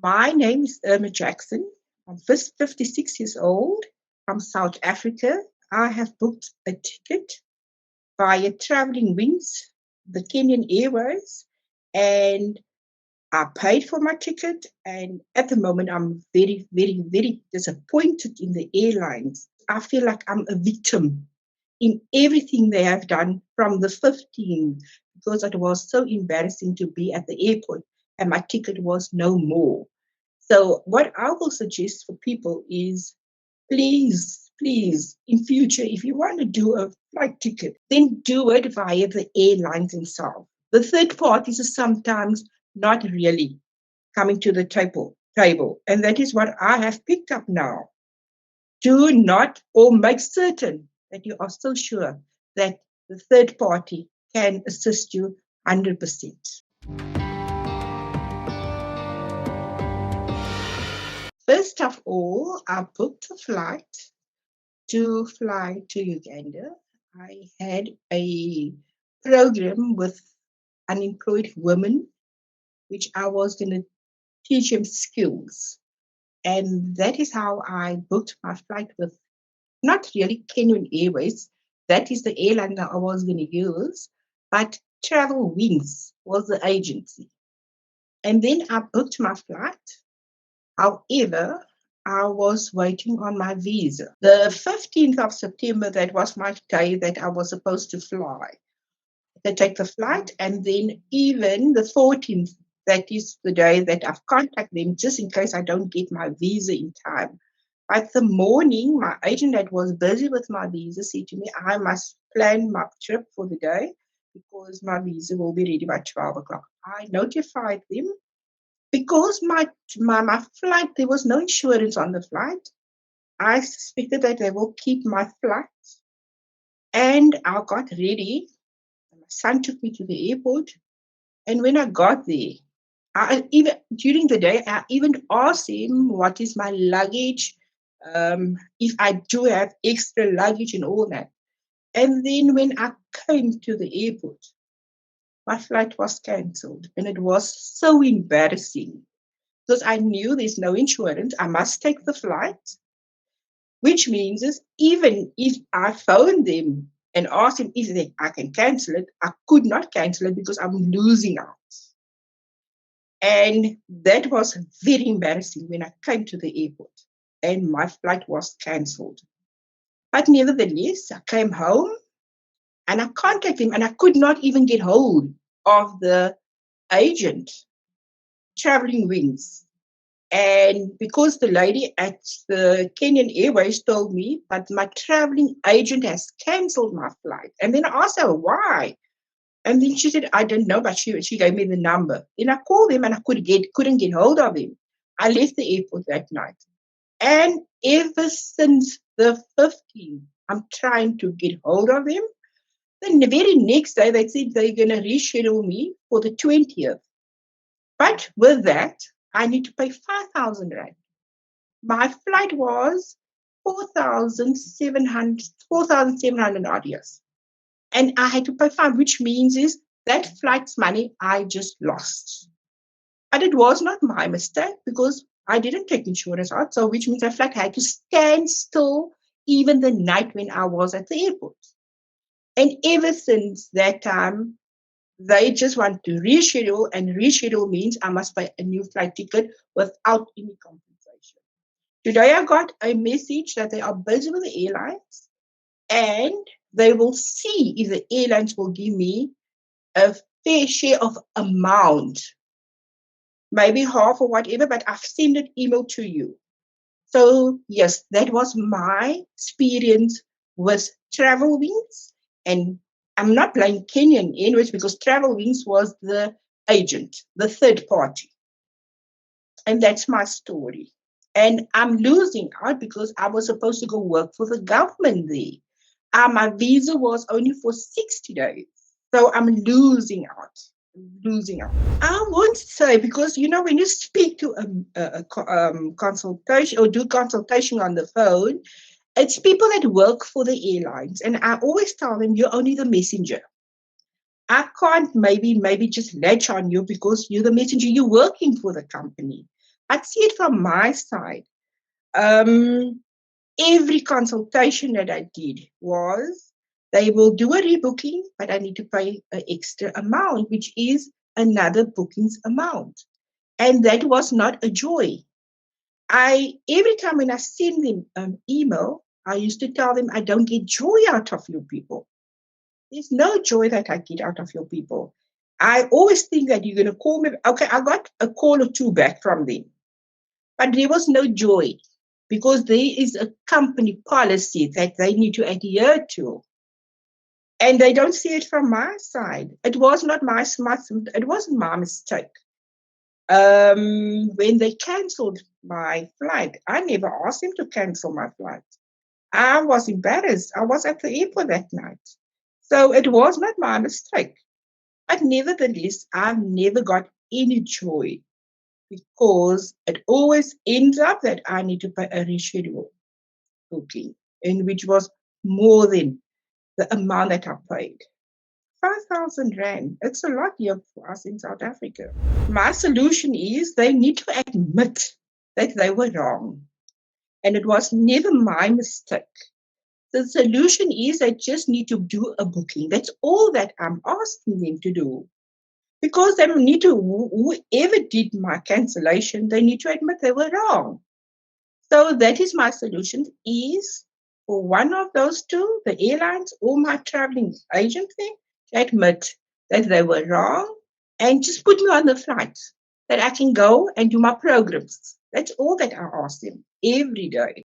My name is Irma Jackson. I'm 56 years old from South Africa. I have booked a ticket via Traveling Wings, the Kenyan Airways, and I paid for my ticket. And at the moment, I'm very, very, very disappointed in the airlines. I feel like I'm a victim in everything they have done from the 15th because it was so embarrassing to be at the airport and my ticket was no more. So what I will suggest for people is please, please, in future, if you want to do a flight ticket, then do it via the airlines themselves. The third parties are sometimes not really coming to the table. And that is what I have picked up now. Do not or make certain that you are so sure that the third party can assist you 100%. First of all, I booked a flight to fly to Uganda. I had a program with unemployed women, which I was going to teach them skills. And that is how I booked my flight with not really Kenyan Airways. That is the airline that I was going to use, but Travel Wings was the agency. And then I booked my flight. However, I was waiting on my visa. The 15th of September, that was my day that I was supposed to fly. To take the flight, and then even the 14th, that is the day that I've contacted them just in case I don't get my visa in time. But the morning, my agent that was busy with my visa said to me, I must plan my trip for the day because my visa will be ready by 12 o'clock. I notified them because my flight, there was no insurance on the flight. I suspected that they will keep my flight. And I got ready. My son took me to the airport. And when I got there, even during the day, I even asked him what is my luggage, if I do have extra luggage and all that. And then when I came to the airport, my flight was cancelled. And it was so embarrassing because I knew there's no insurance. I must take the flight, which means is even if I phoned them and asked them if I can cancel it, I could not cancel it because I'm losing out. And that was very embarrassing when I came to the airport and my flight was cancelled. But nevertheless, I came home and I contacted him and I could not even get hold of the agent, Traveling Wings. And because the lady at the Kenyan Airways told me, but my traveling agent has cancelled my flight. And then I asked her why. And then she said, I don't know, but she gave me the number. Then I called him and I couldn't get hold of him. I left the airport that night. And ever since the 15th, I'm trying to get hold of him. Then the very next day, they said they're going to reschedule me for the 20th. But with that, I need to pay 5,000 rand. My flight was 4,700 odd years. And I had to pay fine, which means is that flight's money I just lost. But it was not my mistake because I didn't take insurance out. So which means that flight had to stand still even the night when I was at the airport. And ever since that time, they just want to reschedule, and reschedule means I must buy a new flight ticket without any compensation. Today I got a message that they are busy with the airlines and they will see if the airlines will give me a fair share of amount, maybe half or whatever, but I've sent an email to you. So yes, that was my experience with Travel Wings. And I'm not blaming Kenyan Airways because Travel Wings was the agent, the third party. And that's my story. And I'm losing out because I was supposed to go work for the government there. My visa was only for 60 days. So I'm losing out. I won't say because, when you speak to a consultation or do consultation on the phone, it's people that work for the airlines. And I always tell them, you're only the messenger. I can't maybe just latch on you because you're the messenger. You're working for the company. I'd see it from my side. Um, every consultation that I did was they will do a rebooking, but I need to pay an extra amount, which is another bookings amount. And that was not a joy. I every time when I send them an email, I used to tell them I don't get joy out of you people. There's no joy that I get out of your people. I always think that you're going to call me. Okay, I got a call or two back from them, but there was no joy because there is a company policy that they need to adhere to. And they don't see it from my side. It was not my smart, it wasn't my mistake. When they cancelled my flight, I never asked them to cancel my flight. I was embarrassed. I was at the airport that night. So it was not my mistake. But nevertheless, I've never got any joy because it always ends up that I need to pay a reschedule booking, in which was more than the amount that I paid. 5,000 Rand. It's a lot here for us in South Africa. My solution is they need to admit that they were wrong. And it was never my mistake. The solution is they just need to do a booking. That's all that I'm asking them to do. Because they need to, whoever did my cancellation, they need to admit they were wrong. So that is my solution is for one of those two, the airlines or my traveling agency, to admit that they were wrong and just put me on the flight that I can go and do my programs. That's all that I ask them every day.